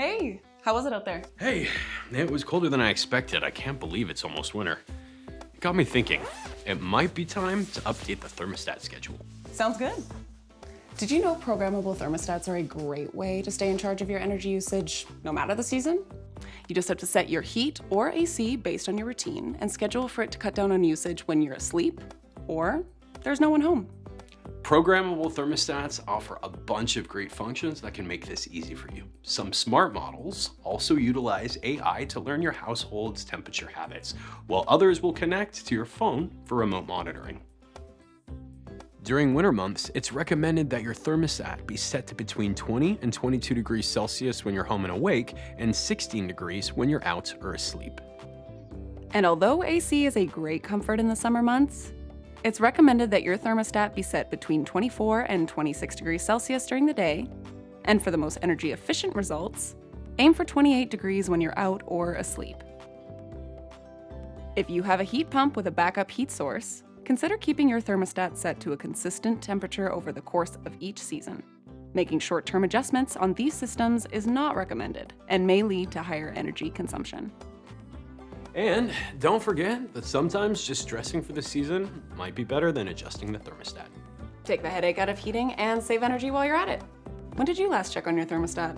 Hey, how was it out there? Hey, it was colder than I expected. I can't believe it's almost winter. It got me thinking, it might be time to update the thermostat schedule. Sounds good. Did you know programmable thermostats are a great way to stay in charge of your energy usage no matter the season? You just have to set your heat or AC based on your routine and schedule for it to cut down on usage when you're asleep or there's no one home. Programmable thermostats offer a bunch of great functions that can make this easy for you. Some smart models also utilize AI to learn your household's temperature habits, while others will connect to your phone for remote monitoring. During winter months, it's recommended that your thermostat be set to between 20 and 22 degrees Celsius when you're home and awake, and 16 degrees when you're out or asleep. And although AC is a great comfort in the summer months, it's recommended that your thermostat be set between 24 and 26 degrees Celsius during the day, and for the most energy efficient results, aim for 28 degrees when you're out or asleep. If you have a heat pump with a backup heat source, consider keeping your thermostat set to a consistent temperature over the course of each season. Making short-term adjustments on these systems is not recommended and may lead to higher energy consumption. And don't forget that sometimes just dressing for the season might be better than adjusting the thermostat. Take the headache out of heating and save energy while you're at it. When did you last check on your thermostat?